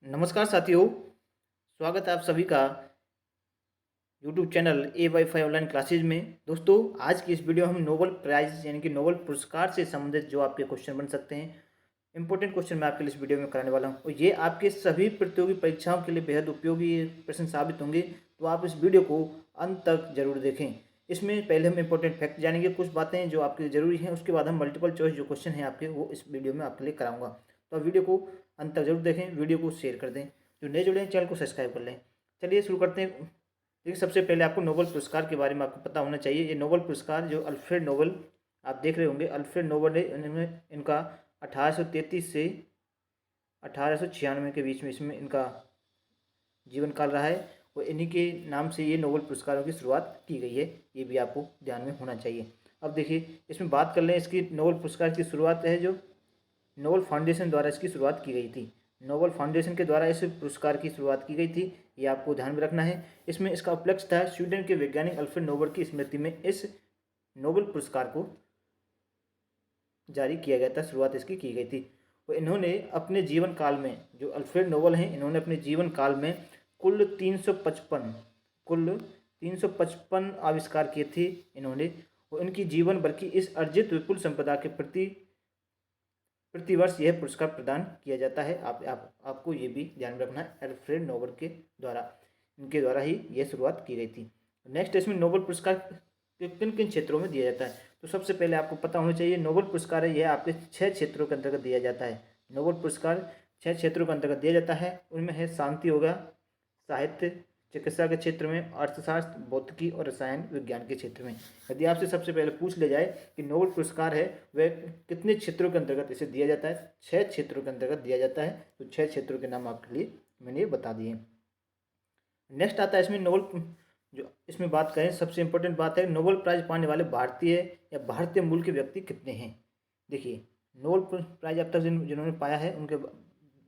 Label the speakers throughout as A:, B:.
A: नमस्कार साथियों, स्वागत है आप सभी का यूट्यूब चैनल ए वाईफाई ऑनलाइन क्लासेज में। दोस्तों, आज की इस वीडियो में हम नोबेल प्राइज़ यानी कि नोबेल पुरस्कार से संबंधित जो आपके क्वेश्चन बन सकते हैं, इंपॉर्टेंट क्वेश्चन मैं आपके लिए इस वीडियो में कराने वाला हूं और ये आपके सभी प्रतियोगी परीक्षाओं के लिए बेहद उपयोगी प्रश्न साबित होंगे। तो आप इस वीडियो को अंत तक जरूर देखें। इसमें पहले हम इंपॉर्टेंट फैक्ट जानेंगे, कुछ बातें जो आपके लिए ज़रूरी हैं, उसके बाद हम मल्टीपल चॉइस जो क्वेश्चन हैं आपके वो इस वीडियो में आपके लिए कराऊंगा। तो आप वीडियो को अंत तक जरूर देखें, वीडियो को शेयर कर दें, जो नए जुड़े हैं चैनल को सब्सक्राइब कर लें। चलिए शुरू करते हैं। देखिए, सबसे पहले आपको नोबेल पुरस्कार के बारे में आपको पता होना चाहिए। ये नोबेल पुरस्कार जो अल्फ्रेड नोबेल आप देख रहे होंगे, अल्फ्रेड नोबेल ने इनका 1833 से 1896 के बीच में इसमें इनका जीवन काल रहा है और इन्हीं के नाम से ये नोबेल पुरस्कारों की शुरुआत की गई है। ये भी आपको ध्यान में होना चाहिए। अब देखिए, इसमें बात कर लें, इसकी नोबेल पुरस्कार की शुरुआत है जो नोबेल फाउंडेशन द्वारा इसकी शुरुआत की गई थी। नोबेल फाउंडेशन के द्वारा इस पुरस्कार की शुरुआत की गई थी, ये आपको ध्यान में रखना है। इसमें इसका उपलक्ष्य था स्वीडन के वैज्ञानिक अल्फ्रेड नोबेल की स्मृति में इस नोबेल पुरस्कार को जारी किया गया था, शुरुआत इसकी की गई थी। और इन्होंने अपने जीवन काल में, जो अल्फ्रेड नोबेल हैं, इन्होंने अपने जीवन काल में कुल 355 आविष्कार किए थे इन्होंने। और इनकी जीवन भर की इस अर्जित विपुल संपदा के प्रति प्रतिवर्ष यह पुरस्कार प्रदान किया जाता है। आपको ये भी ध्यान में रखना है, अल्फ्रेड नोबेल के द्वारा, इनके द्वारा ही यह शुरुआत की गई थी। नेक्स्ट, इसमें नोबेल पुरस्कार किन किन क्षेत्रों में दिया जाता है। तो सबसे पहले आपको पता होना चाहिए, नोबेल पुरस्कार है यह आपके 6 क्षेत्रों के अंतर्गत दिया जाता है। नोबेल पुरस्कार 6 क्षेत्रों के अंतर्गत दिया जाता है। उनमें है शांति होगा, साहित्य, चिकित्सा के क्षेत्र में, अर्थशास्त्र, भौतिकी और रसायन विज्ञान के क्षेत्र में। यदि आपसे सबसे पहले पूछ लिया जाए कि नोबेल पुरस्कार है वह कितने क्षेत्रों के अंतर्गत इसे दिया जाता है, 6 क्षेत्रों के अंतर्गत दिया जाता है। तो 6 क्षेत्रों के नाम आपके लिए मैंने ये बता दिए। नेक्स्ट आता है इसमें नोबेल, जो इसमें बात करें, सबसे इंपॉर्टेंट बात है नोबेल प्राइज पाने वाले भारतीय या भारतीय मूल के व्यक्ति कितने हैं। देखिए, नोबेल प्राइज अब तक जिन्होंने पाया है उनके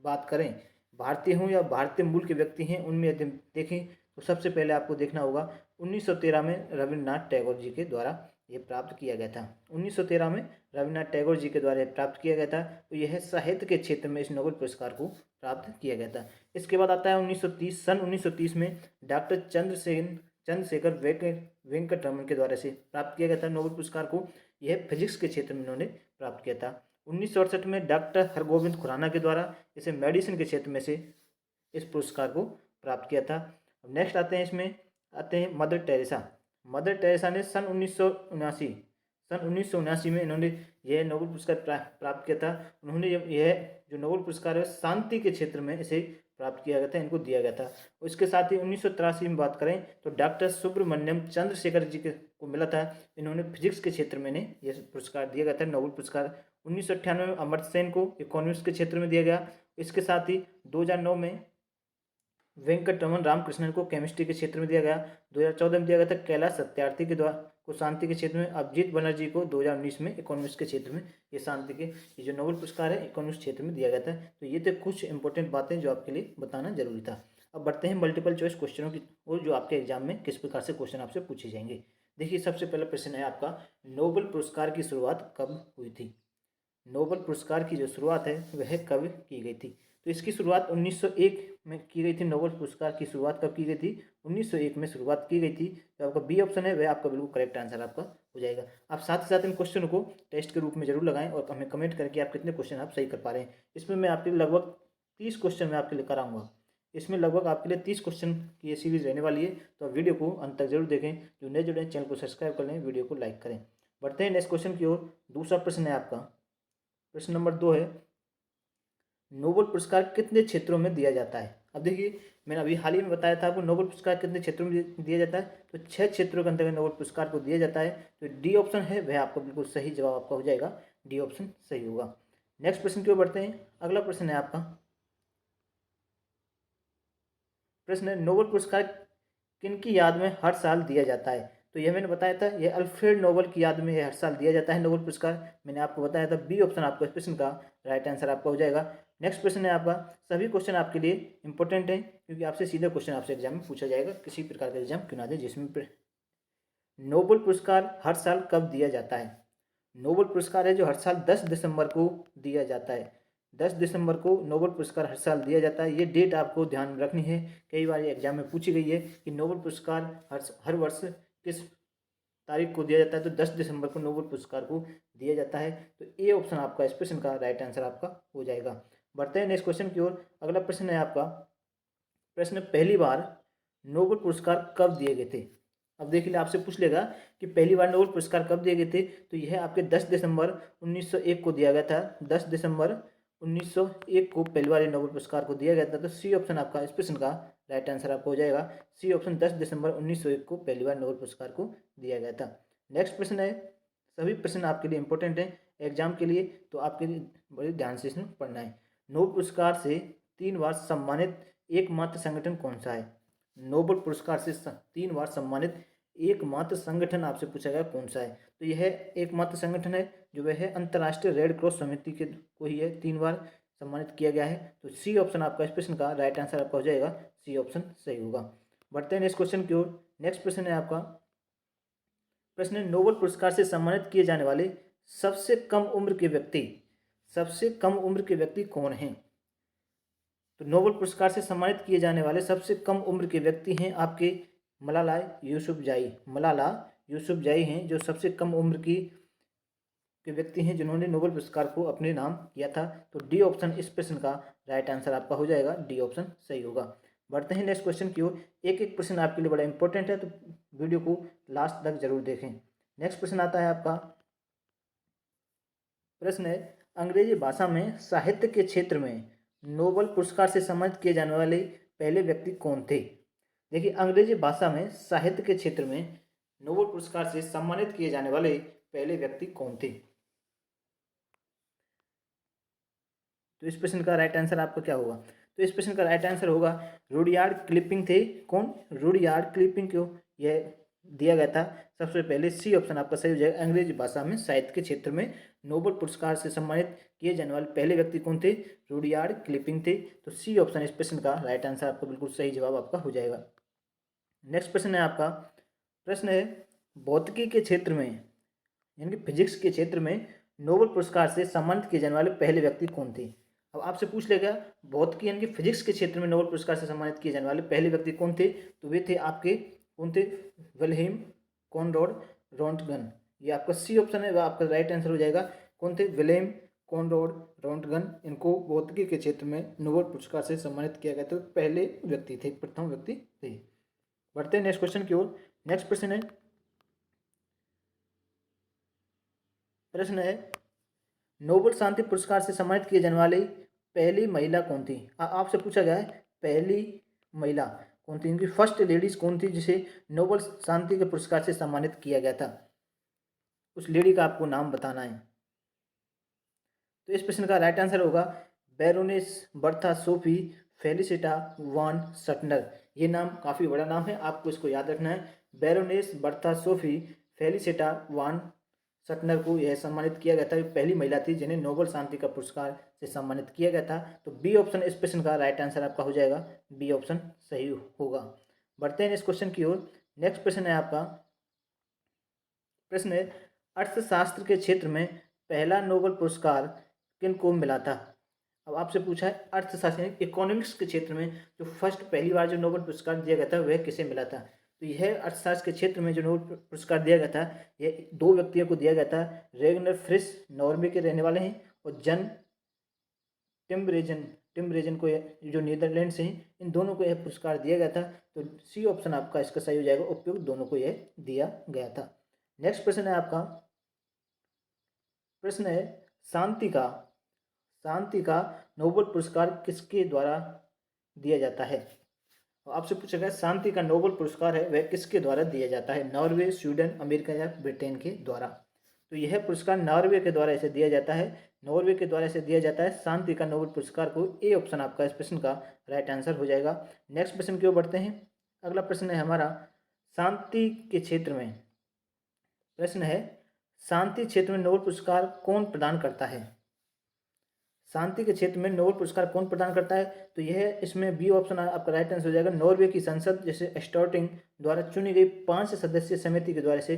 A: बात करें, भारतीय हों या भारतीय मूल के व्यक्ति हैं, उनमें यदि देखें तो सबसे पहले आपको देखना होगा 1913 में रविन्द्रनाथ टैगोर जी के द्वारा ये प्राप्त किया गया था। 1913 में रविन्द्रनाथ टैगोर जी के द्वारा प्राप्त किया गया था। तो यह साहित्य के क्षेत्र में इस नोबेल पुरस्कार को प्राप्त किया गया था। इसके बाद आता है 1930 में डॉक्टर चंद्रशेखर वेंकट रमन के द्वारा से प्राप्त किया गया था नोबेल पुरस्कार को। यह फिजिक्स के क्षेत्र में इन्होंने प्राप्त किया था। 1968 में डॉक्टर हरगोविंद खुराना के द्वारा इसे मेडिसिन के क्षेत्र में से इस पुरस्कार को प्राप्त किया था। नेक्स्ट आते हैं मदर टेरेसा। मदर टेरेसा ने सन 1979 में इन्होंने यह नोबेल पुरस्कार प्राप्त किया था। उन्होंने यह जो नोबेल पुरस्कार है शांति के क्षेत्र में इसे प्राप्त किया गया था, इनको दिया गया था। इसके साथ ही 1983 में बात करें तो डॉक्टर सुब्रमण्यम चंद्रशेखर जी को मिला था। इन्होंने फिजिक्स के क्षेत्र में यह पुरस्कार दिया गया था, नोबेल पुरस्कार। 1998 में अमर्त्य सेन को इकोनॉमिक्स के क्षेत्र में दिया गया। इसके साथ ही 2009 में वेंकट रमन रामकृष्णन को केमिस्ट्री के क्षेत्र में दिया गया। 2014 में दिया गया था कैलाश सत्यार्थी के द्वारा को शांति के क्षेत्र में। अभिजीत बनर्जी को 2019 में इकोनॉमिक्स के क्षेत्र में ये शांति के ये जो नोबेल पुरस्कार है इकोनॉमिक्स क्षेत्र में दिया गया था। तो ये थे कुछ इंपॉर्टेंट बातें जो आपके लिए बताना जरूरी था। अब बढ़ते हैं मल्टीपल चॉइस क्वेश्चनों की और जो आपके एग्जाम में किस प्रकार से क्वेश्चन आपसे पूछे जाएंगे। देखिए, सबसे पहला प्रश्न है आपका, नोबेल पुरस्कार की शुरुआत कब हुई थी। नोबेल पुरस्कार की जो शुरुआत है वह कब की गई थी। तो इसकी शुरुआत 1901 में की गई थी। नोबेल पुरस्कार की शुरुआत कब की गई थी, 1901 में शुरुआत की गई थी। तो आपका बी ऑप्शन है वह आपका बिल्कुल करेक्ट आंसर आपका हो जाएगा। आप साथ ही साथ इन क्वेश्चन को टेस्ट के रूप में जरूर लगाएं और हमें कमेंट करके आप कितने क्वेश्चन आप सही कर पा रहे हैं। इसमें मैं आपके लिए लगभग 30 क्वेश्चन मैं आपके लिए कराऊंगा। इसमें लगभग आपके लिए 30 क्वेश्चन की ये सीरीज रहने वाली है। तो आप वीडियो को अंत तक जरूर देखें। जो नए जुड़े चैनल को सब्सक्राइब कर लें, वीडियो को लाइक करें। बढ़ते हैं नेक्स्ट क्वेश्चन की ओर। दूसरा प्रश्न है आपका, प्रश्न नंबर 2 है, नोबेल पुरस्कार कितने क्षेत्रों में दिया जाता है। अब देखिए, मैंने अभी हाल ही में बताया था आपको नोबेल पुरस्कार कितने क्षेत्रों में दिया जाता है। तो 6 क्षेत्रों के अंतर्गत नोबेल पुरस्कार को दिया जाता है। तो डी ऑप्शन है वह आपका बिल्कुल सही जवाब आपका हो जाएगा, डी ऑप्शन सही होगा। नेक्स्ट प्रश्न की ओर बढ़ते हैं। अगला प्रश्न है आपका, प्रश्न है, नोबेल पुरस्कार किनकी याद में हर साल दिया जाता है। तो यह मैंने बताया था, यह अल्फ्रेड नोबेल की याद में यह हर साल दिया जाता है नोबेल पुरस्कार। मैंने आपको बताया था, बी ऑप्शन आपको इस प्रश्न का राइट आंसर आपका हो जाएगा। नेक्स्ट प्रश्न है आपका, सभी क्वेश्चन आपके लिए इंपॉर्टेंट है क्योंकि आपसे सीधा क्वेश्चन आपसे एग्जाम में पूछा जाएगा, किसी प्रकार का एग्जाम क्यों ना दे जिसमें नोबेल पुरस्कार हर साल कब दिया जाता है। नोबेल पुरस्कार है जो हर साल 10 दिसंबर को दिया जाता है। 10 दिसंबर को नोबेल पुरस्कार हर साल दिया जाता है। ये डेट आपको ध्यान में रखनी है, कई बार ये एग्जाम में पूछी गई है कि नोबेल पुरस्कार हर वर्ष किस तारीख को दिया जाता है, तो 10 दिसंबर को नोबेल पुरस्कार को दिया जाता है। तो ए ऑप्शन आपका इस प्रश्न का राइट आंसर आपका हो जाएगा। बढ़ते हैं नेक्स्ट क्वेश्चन की ओर। अगला प्रश्न है आपका, प्रश्न पहली बार नोबेल पुरस्कार कब दिए गए थे। अब देखिए आपसे पूछ लेगा कि पहली बार नोबेल पुरस्कार कब दिए गए थे, तो यह आपके 10 दिसंबर 1901 को दिया गया था। 10 दिसंबर 1901 को पहली बार नोबेल पुरस्कार को दिया गया था। तो सी ऑप्शन आपका इस प्रश्न का राइट आंसर आपको हो जाएगा। सी ऑप्शन 10 दिसंबर 1901 को पहली बार नोबेल पुरस्कार को दिया गया था। नेक्स्ट प्रश्न है, सभी प्रश्न आपके लिए इंपॉर्टेंट हैं एग्जाम के लिए, तो आपके लिए बड़े ध्यान से इसमें पढ़ना है। नोबेल पुरस्कार से 3 बार सम्मानित एकमात्र संगठन कौन सा है। नोबेल पुरस्कार से 3 बार सम्मानित एकमात्र संगठन आपसे पूछा गया कौन सा है, तो यह एकमात्र संगठन है जो वह है अंतर्राष्ट्रीय रेड क्रॉस समिति के को ही है 3 बार सम्मानित किया गया है। तो सी ऑप्शन आपका इस प्रश्न का राइट आंसर आपका हो जाएगा। सी ऑप्शन सही होगा। बढ़ते हैं नेक्स्ट क्वेश्चन की ओर। नेक्स्ट प्रश्न है आपका, प्रश्न है नोबेल पुरस्कार से सम्मानित किए जाने वाले सबसे कम उम्र के व्यक्ति, सबसे कम उम्र के व्यक्ति कौन हैं। तो नोबेल पुरस्कार से सम्मानित किए जाने वाले सबसे कम उम्र के व्यक्ति हैं आपके मलाला यूसुफजाई। मलाला यूसुफजाई हैं जो सबसे कम उम्र की के व्यक्ति हैं जिन्होंने नोबेल पुरस्कार को अपने नाम किया था। तो डी ऑप्शन इस प्रश्न का राइट आंसर आपका हो जाएगा। डी ऑप्शन सही होगा। बढ़ते हैं नेक्स्ट क्वेश्चन की ओर। एक एक प्रश्न आपके लिए बड़ा इंपॉर्टेंट है, तो वीडियो को लास्ट तक जरूर देखें। नेक्स्ट प्रश्न आता है आपका, प्रश्न है अंग्रेजी भाषा में साहित्य के क्षेत्र में नोबेल पुरस्कार से सम्मानित किए जाने वाले पहले व्यक्ति कौन थे। देखिए अंग्रेजी भाषा में साहित्य के क्षेत्र में नोबेल पुरस्कार से सम्मानित किए जाने वाले पहले व्यक्ति कौन थे। तो इस प्रश्न का राइट आंसर आपका क्या होगा। तो इस प्रश्न का राइट आंसर होगा रुडयार्ड किपलिंग थे। कौन, रुडयार्ड किपलिंग को यह दिया गया था सबसे पहले। सी ऑप्शन आपका सही हो जाएगा। अंग्रेजी भाषा में साहित्य के क्षेत्र में नोबेल पुरस्कार से सम्मानित किए जाने वाले पहले व्यक्ति कौन थे, रुडयार्ड किपलिंग थे। तो सी ऑप्शन इस प्रश्न का राइट आंसर आपका बिल्कुल सही जवाब आपका हो जाएगा। नेक्स्ट प्रश्न है आपका, प्रश्न है भौतिकी के क्षेत्र में यानी कि फिजिक्स के क्षेत्र में नोबेल पुरस्कार से सम्मानित किए जाने वाले पहले व्यक्ति कौन थे। अब आपसे पूछ लेगा भौतिकी यानी कि फिजिक्स के क्षेत्र में नोबेल पुरस्कार से सम्मानित किए जाने वाले पहले व्यक्ति कौन थे, तो वे थे आपके कौन थे, विल्हेम कॉनराड रोंटगन। ये आपका सी ऑप्शन है, वह आपका राइट आंसर हो जाएगा। कौन थे, विल्हेम कॉनराड रोंटगन। इनको भौतिकी के क्षेत्र में नोबेल पुरस्कार से सम्मानित किया गया, तो पहले व्यक्ति थे, प्रथम व्यक्ति थे। बढ़ते हैं नेक्स्ट क्वेश्चन की ओर। नेक्स्ट प्रश्न है, प्रश्न है नोबेल शांति पुरस्कार से सम्मानित किए जाने वाली पहली महिला कौन थी। आपसे पूछा गया है पहली महिला कौन थी, इनकी फर्स्ट लेडीज कौन थी जिसे नोबेल शांति के पुरस्कार से सम्मानित किया गया था। उस लेडी का आपको नाम बताना है। तो इस प्रश्न का राइट आंसर होगा बैरोनेस बर्था सोफी फेलिसिटा वान सटनर। ये नाम काफ़ी बड़ा नाम है, आपको इसको याद रखना है। बैरोनेस बर्था सोफी फेलिसिटा वान सटनर को यह सम्मानित किया गया था। ये पहली महिला थी जिन्हें नोबेल शांति का पुरस्कार से सम्मानित किया गया था। तो बी ऑप्शन इस प्रश्न का राइट आंसर आपका हो जाएगा। बी ऑप्शन सही होगा। बढ़ते हैं इस क्वेश्चन की ओर। नेक्स्ट प्रश्न है आपका, प्रश्न है अर्थशास्त्र के क्षेत्र में पहला नोबेल पुरस्कार किन को मिला था। अब आपसे पूछा है अर्थशास्त्र इकोनॉमिक्स के क्षेत्र में जो फर्स्ट पहली बार जो नोबेल पुरस्कार दिया गया था वह किसे मिला था। तो यह अर्थशास्त्र के क्षेत्र में जो नोबेल पुरस्कार दिया गया था यह 2 व्यक्तियों को दिया गया था। रेगनर फ्रिश नॉर्वे के रहने वाले हैं और जन टिम्बरेजन को जो नीदरलैंड से हैं, इन दोनों को यह पुरस्कार दिया गया था। तो सी ऑप्शन आपका इसका सही हो जाएगा। उपयुक्त दोनों को यह दिया गया था। नेक्स्ट प्रश्न है आपका, प्रश्न है शांति का नोबेल पुरस्कार किसके द्वारा दिया जाता है। आपसे पूछा गया शांति का नोबेल पुरस्कार है वह किसके द्वारा दिया जाता है, नॉर्वे, स्वीडन, अमेरिका या ब्रिटेन के द्वारा। तो यह पुरस्कार नॉर्वे के द्वारा इसे दिया जाता है। नॉर्वे के द्वारा इसे दिया जाता है शांति का नोबेल पुरस्कार को। ए ऑप्शन आपका इस प्रश्न का राइट आंसर हो जाएगा। नेक्स्ट प्रश्न की ओर बढ़ते हैं। अगला प्रश्न है हमारा शांति के क्षेत्र में, प्रश्न है शांति क्षेत्र में नोबेल पुरस्कार कौन प्रदान करता है। शांति के क्षेत्र में नोबेल पुरस्कार कौन प्रदान करता है, तो यह इसमें बी ऑप्शन आपका राइट आंसर हो जाएगा। नॉर्वे की संसद जैसे स्टॉर्टिंग द्वारा चुनी गई 5 सदस्यीय समिति के द्वारा से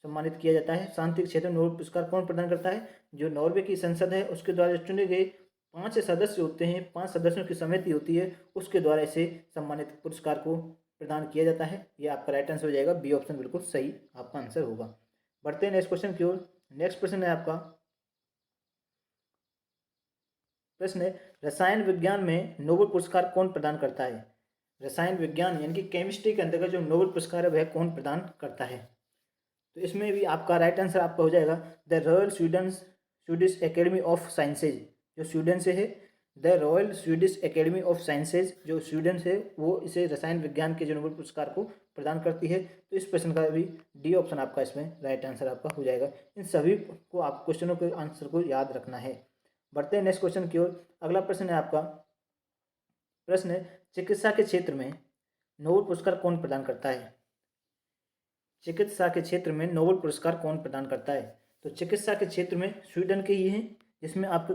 A: सम्मानित किया जाता है। शांति के क्षेत्र में नोबेल पुरस्कार कौन प्रदान करता है, जो नॉर्वे की संसद है उसके द्वारा चुने गए 5 सदस्य होते हैं, 5 सदस्यों की समिति होती है, उसके द्वारा इसे सम्मानित पुरस्कार को प्रदान किया जाता है। ये आपका राइट आंसर हो जाएगा, बी ऑप्शन बिल्कुल सही आपका आंसर होगा। बढ़ते हैं नेक्स्ट क्वेश्चन की ओर। नेक्स्ट प्रश्न है आपका, प्रश्न है रसायन विज्ञान में नोबेल पुरस्कार कौन प्रदान करता है। रसायन विज्ञान यानी कि केमिस्ट्री के अंतर्गत जो नोबेल पुरस्कार है वह कौन प्रदान करता है। तो इसमें भी आपका राइट आंसर आपका हो जाएगा the royal Swedish academy of sciences, जो स्वीडन से है। The royal Swedish academy of sciences जो स्वीडन से, वो इसे रसायन विज्ञान के जो नोबेल पुरस्कार को प्रदान करती है। तो इस प्रश्न का भी डी ऑप्शन आपका इसमें राइट आंसर आपका हो जाएगा। इन सभी को आप क्वेश्चनों के आंसर को याद रखना है। बढ़ते हैं नेक्स्ट क्वेश्चन की ओर। अगला प्रश्न है आपका, प्रश्न है चिकित्सा के क्षेत्र में नोबेल पुरस्कार कौन प्रदान करता है। चिकित्सा के क्षेत्र में नोबेल पुरस्कार कौन प्रदान करता है। तो चिकित्सा के क्षेत्र में स्वीडन के ही हैं, जिसमें आपको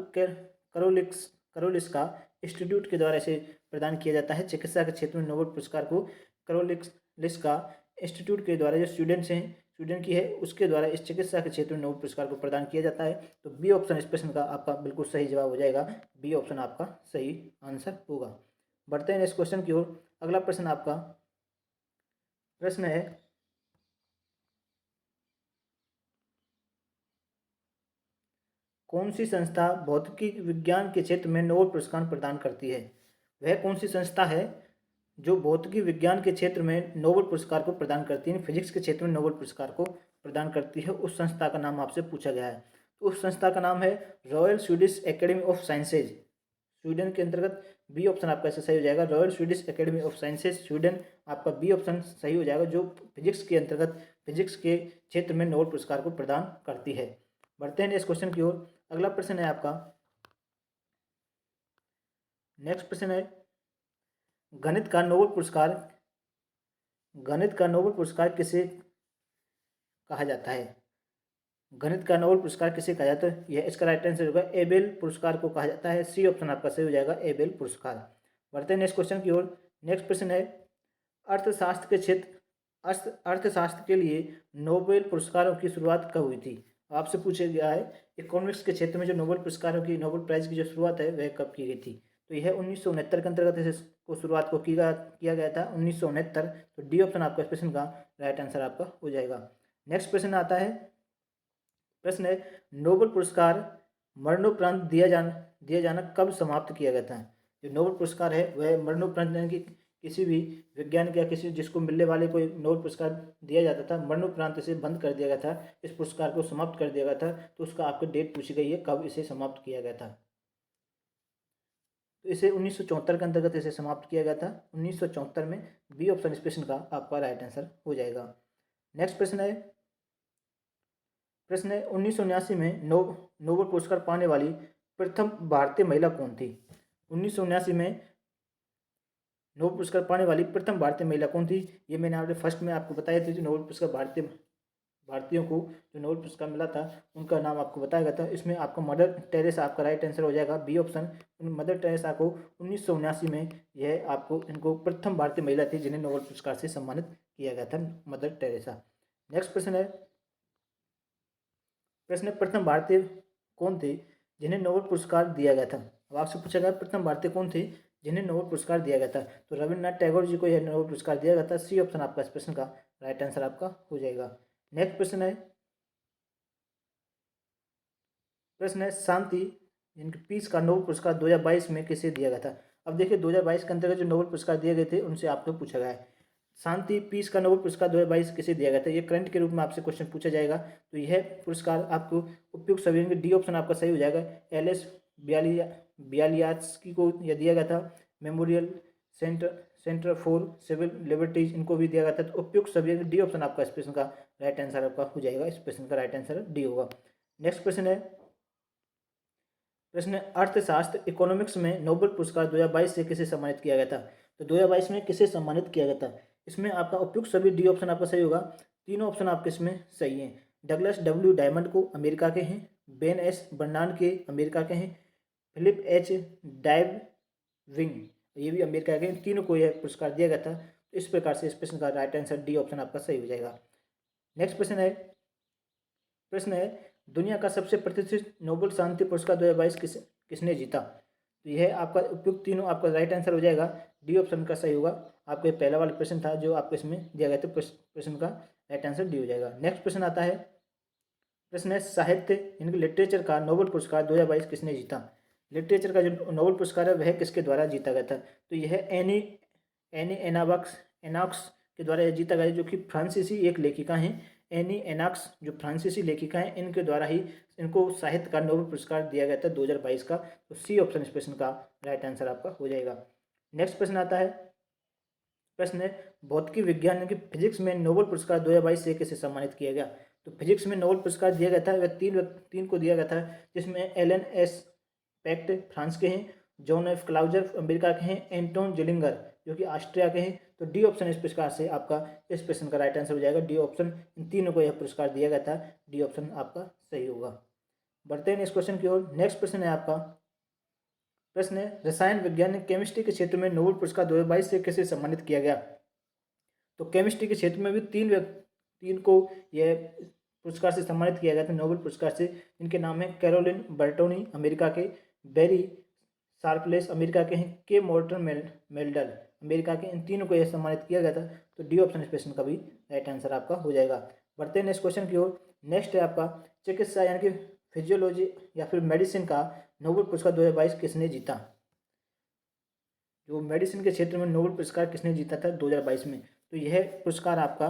A: करोलिस्का इंस्टीट्यूट के द्वारा इसे प्रदान किया जाता है। चिकित्सा के क्षेत्र में नोबेल पुरस्कार को करोलिस्का इंस्टीट्यूट के द्वारा, जो स्वीडन से हैं, स्वीडन की है, उसके द्वारा इस चिकित्सा के क्षेत्र में नोबेल पुरस्कार को प्रदान किया जाता है। तो बी ऑप्शन इस प्रश्न का आपका बिल्कुल सही जवाब हो जाएगा। बी ऑप्शन आपका सही आंसर होगा। बढ़ते हैं नेक्स्ट क्वेश्चन की ओर। अगला प्रश्न आपका प्रश्न है, कौन सी संस्था भौतिकी विज्ञान के क्षेत्र में नोबेल पुरस्कार प्रदान करती है। वह कौन सी संस्था है जो भौतिकी विज्ञान के क्षेत्र में नोबेल पुरस्कार को प्रदान करती है, फिजिक्स के क्षेत्र में नोबेल पुरस्कार को प्रदान करती है। उस संस्था का नाम आपसे पूछा गया है। तो उस संस्था का नाम है royal Swedish academy of sciences, Sweden के अंतर्गत। बी ऑप्शन आपका ऐसे सही हो जाएगा, royal Swedish academy of sciences Sweden, आपका बी ऑप्शन सही हो जाएगा, जो फिजिक्स के अंतर्गत फिजिक्स के क्षेत्र में नोबेल पुरस्कार को प्रदान करती है। बढ़ते हैं नेक्स्ट क्वेश्चन की ओर। अगला प्रश्न है आपका, नेक्स्ट प्रश्न है गणित का नोबेल पुरस्कार, गणित का नोबेल पुरस्कार किसे कहा जाता है। गणित का नोबेल पुरस्कार किसे कहा जाता है। यह इसका राइट आंसर होगा एबेल पुरस्कार को कहा जाता है। सी ऑप्शन आपका सही हो जाएगा, एबेल पुरस्कार। बढ़ते हैं नेक्स्ट क्वेश्चन की ओर। नेक्स्ट प्रश्न है अर्थशास्त्र के क्षेत्र, अर्थशास्त्र के लिए नोबेल पुरस्कारों की शुरुआत कब हुई थी। आपसे पूछा गया है इकोनॉमिक्स के क्षेत्र में जो नोबेल पुरस्कारों की, नोबेल प्राइज की जो शुरुआत है वह कब की गई थी। तो यह 1969 के अंतर्गत इसको शुरुआत को किया गया था, 1969। तो डी ऑप्शन आपका इस प्रश्न का राइट आंसर आपका हो जाएगा। नेक्स्ट प्रश्न आता है, प्रश्न है नोबेल पुरस्कार मरणोपरांत दिया जाना कब समाप्त किया गया था। जो नोबेल पुरस्कार है वह मरणोपरांत, यानी कि किसी भी वैज्ञानिक या किसी जिसको मिलने वाले कोई नोबेल पुरस्कार दिया जाता था, मरणोपरांत इसे बंद कर दिया गया था, इस पुरस्कार को समाप्त कर दिया गया था। तो उसका आपको डेट पूछी गई है, कब इसे समाप्त किया गया था। तो इसे 1974 के अंतर्गत इसे समाप्त किया गया था, 1974 में। बी ऑप्शन इस प्रश्न का आपका राइट आंसर हो जाएगा। नेक्स्ट प्रश्न है, प्रश्न है 1979 में नोबेल पुरस्कार पाने वाली प्रथम भारतीय महिला कौन थी। 1979 में नोबेल पुरस्कार पाने वाली प्रथम भारतीय महिला कौन थी। ये मैंने आपने फर्स्ट में आपको बताया था, जो नोबेल पुरस्कार भारतीयों को जो नोबेल पुरस्कार मिला था उनका नाम आपको बताया गया था। इसमें आपका मदर टेरेसा आपका राइट आंसर हो जाएगा, बी ऑप्शन। मदर टेरेसा को 1979 में यह आपको इनको प्रथम भारतीय महिला थी जिन्हें नोबेल पुरस्कार से सम्मानित किया गया था, मदर टेरेसा। नेक्स्ट प्रश्न है, प्रश्न प्रथम भारतीय कौन थे जिन्हें नोबेल पुरस्कार दिया गया था। अब आपसे पूछा गया प्रथम भारतीय कौन थे जिन्हें नोबेल पुरस्कार दिया गया था। तो रविन्द्रनाथ टैगोर जी को यह नोबेल पुरस्कार दिया गया था। सी ऑप्शन आपका इस प्रश्न का राइट आंसर आपका हो जाएगा। नेक्स्ट प्रश्न है, प्रश्न है शांति यानी पीस का नोबेल पुरस्कार 2022 में किसे दिया गया था। अब देखिए 2022 के अंतर्गत जो नोबेल पुरस्कार दिए गए थे उनसे आपको पूछा गया है, शांति पीस का नोबेल पुरस्कार 2022 किसे दिया गया था। ये करंट के रूप में आपसे क्वेश्चन पूछा जाएगा। तो यह पुरस्कार आपको उपयुक्त सभी, डी ऑप्शन आपका सही हो जाएगा, एल.एस. ब्यालियात्स्की को यह दिया गया था। Memorial centre for civil liberties इनको भी दिया गया था। तो उपयुक्त सभी, डी ऑप्शन आपका इस प्रश्न का राइट आंसर आपका हो जाएगा। इस प्रश्न का राइट आंसर डी होगा। नेक्स्ट प्रश्न है, प्रश्न अर्थशास्त्र इकोनॉमिक्स में नोबेल पुरस्कार 2022 से किसे सम्मानित किया गया था। तो 2022 में किसे सम्मानित किया गया था। इसमें आपका उपयुक्त सभी, डी ऑप्शन आपका सही होगा। तीनों ऑप्शन आपके इसमें सही हैं। डगलस डब्ल्यू डायमंड को अमेरिका के हैं, बेन एस बर्नान के अमेरिका के हैं, फिलिप एच डाइविंग ये भी अमेरिका के, तीनों को यह पुरस्कार दिया गया था। इस प्रकार से इस प्रश्न का राइट आंसर डी ऑप्शन आपका सही हो जाएगा। नेक्स्ट प्रश्न है, प्रश्न है दुनिया का सबसे प्रतिष्ठित नोबेल शांति पुरस्कार 2022 किसने जीता। तो यह आपका उपयुक्त तीनों आपका राइट आंसर हो जाएगा, डी ऑप्शन का सही होगा। आपका ये पहला वाला प्रश्न था जो आपको इसमें दिया गया था, प्रश्न का राइट आंसर डी हो जाएगा। नेक्स्ट प्रश्न आता है, प्रश्न है साहित्य यानी कि लिटरेचर का नोबेल पुरस्कार 2022 किसने जीता। लिटरेचर का जो नोबेल पुरस्कार है वह किसके द्वारा जीता गया था, तो यह एनी एनी एनॉक्स के द्वारा यह जीता गया, जो कि फ्रांसीसी एक लेखिका हैं। एनी एनॉक्स जो फ्रांसीसी लेखिका हैं, इनके द्वारा ही इनको साहित्य का नोबेल पुरस्कार दिया गया था 2022 का। तो सी ऑप्शन इस प्रश्न का राइट आंसर आपका हो जाएगा। नेक्स्ट प्रश्न आता है, प्रश्न है भौतिकी विज्ञान यानी कि फिजिक्स में नोबेल पुरस्कार 2022 से किसे सम्मानित किया गया। तो फिजिक्स में नोबेल पुरस्कार दिया गया था वह तीन को दिया गया था, जिसमें एलन एस पैक्ट फ्रांस के हैं, जॉन एफ क्लाउजर अमेरिका के हैं, एंटोन जिलिंगर जो कि ऑस्ट्रिया के हैं। तो डी ऑप्शन इस प्रकार से आपका इस प्रश्न का राइट आंसर हो जाएगा, डी ऑप्शन। इन तीनों को यह पुरस्कार दिया गया था, डी ऑप्शन आपका सही होगा। बढ़ते हैं नेक्स्ट क्वेश्चन की ओर। नेक्स्ट प्रश्न है आपका, प्रश्न है रसायन विज्ञान केमिस्ट्री के क्षेत्र में नोबेल पुरस्कार 2022 से किसे सम्मानित किया गया। तो केमिस्ट्री के क्षेत्र में भी तीन को यह पुरस्कार से सम्मानित किया गया था, नोबेल पुरस्कार से, जिनके नाम है कैरोलिन बर्टोनी अमेरिका के, बेरी शार्पलेस अमेरिका के हैं, के मोर्टन मेल्डल अमेरिका के। इन तीनों को यह सम्मानित किया गया था। तो डी ऑप्शन इस प्रश्न का भी राइट आंसर आपका हो जाएगा। बढ़ते हैं नेक्स्ट क्वेश्चन की ओर। नेक्स्ट है आपका चिकित्सा यानी कि फिजियोलॉजी या फिर मेडिसिन का नोबेल पुरस्कार 2022 किसने जीता। जो मेडिसिन के क्षेत्र में नोबेल पुरस्कार किसने जीता था 2022 में, तो यह पुरस्कार आपका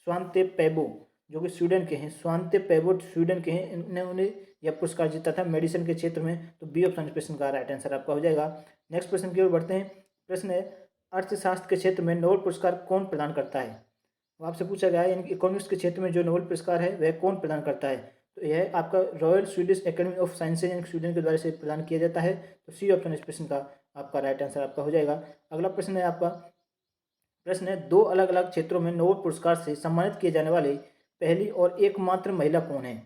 A: स्वांते पेबो जो कि स्वीडन के हैं, स्वांते पेबो स्वीडन के हैं, इन्होंने यह पुरस्कार जीता था मेडिसिन के क्षेत्र में। तो बी ऑप्शन इस प्रश्न का राइट आंसर आपका हो जाएगा। नेक्स्ट प्रश्न की ओर बढ़ते हैं। प्रश्न है अर्थशास्त्र के क्षेत्र में नोबेल पुरस्कार कौन प्रदान करता है। वो आपसे पूछा गया है यानी कि इकोनॉमिक्स के क्षेत्र में जो नोबेल पुरस्कार है वह कौन प्रदान करता है। तो यह आपका royal Swedish academy of sciences यानी स्वीडन के द्वारा से प्रदान किया जाता है। तो सी ऑप्शन इस प्रश्न का आपका राइट आंसर आपका हो जाएगा। अगला प्रश्न है आपका, प्रश्न है दो अलग अलग क्षेत्रों में नोबेल पुरस्कार से सम्मानित किए जाने वाले पहली और एकमात्र महिला कौन है।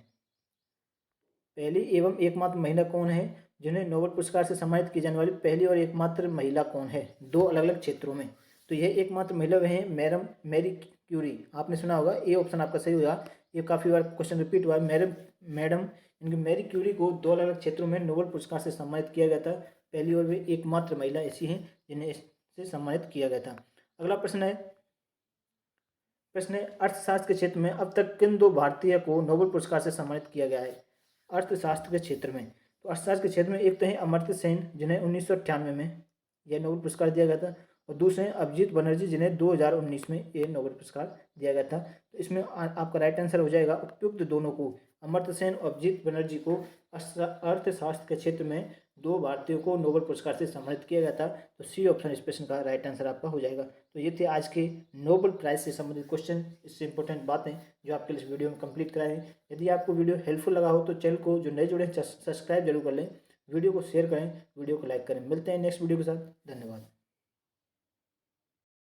A: पहली एवं एकमात्र महिला कौन है जिन्हें नोबेल पुरस्कार से सम्मानित की जाने वाली पहली और एकमात्र महिला कौन है दो अलग अलग क्षेत्रों में। तो यह एकमात्र महिला वह है मैरी क्यूरी। आपने सुना होगा, ए ऑप्शन आपका सही होगा। ये काफ़ी बार क्वेश्चन रिपीट हुआ है। मैडम इनकी मैरी क्यूरी को दो अलग अलग क्षेत्रों में नोबेल पुरस्कार से सम्मानित किया गया था। पहली और वे एकमात्र महिला ऐसी हैं जिन्हें इससे सम्मानित किया गया था। अगला प्रश्न है, प्रश्न है अर्थशास्त्र के क्षेत्र में अब तक किन दो भारतीय को नोबेल पुरस्कार से सम्मानित किया गया है। अर्थशास्त्र के क्षेत्र में, तो अर्थशास्त्र के क्षेत्र में एक तो है अमर्त्य सेन जिन्हें 1998 में यह नोबेल पुरस्कार दिया गया था, और दूसरे हैं अभिजीत बनर्जी जिन्हें 2019 में यह नोबेल पुरस्कार दिया गया था। तो इसमें आपका राइट आंसर हो जाएगा उपयुक्त दोनों को, अमर्त्य सेन और अभिजीत बनर्जी को अर्थशास्त्र के क्षेत्र में दो भारतीयों को नोबेल पुरस्कार से सम्मानित किया गया था। तो सी ऑप्शन इस प्रश्न का राइट आंसर आपका हो जाएगा। तो ये थे आज के नोबेल प्राइज से संबंधित क्वेश्चन, इससे इंपॉर्टेंट बातें जो आपके लिए इस वीडियो में कंप्लीट कराए हैं। यदि आपको वीडियो हेल्पफुल लगा हो तो चैनल को जो नए जुड़े हैं सब्सक्राइब जरूर कर लें, वीडियो को शेयर करें, वीडियो को लाइक करें। मिलते हैं नेक्स्ट वीडियो के साथ। धन्यवाद।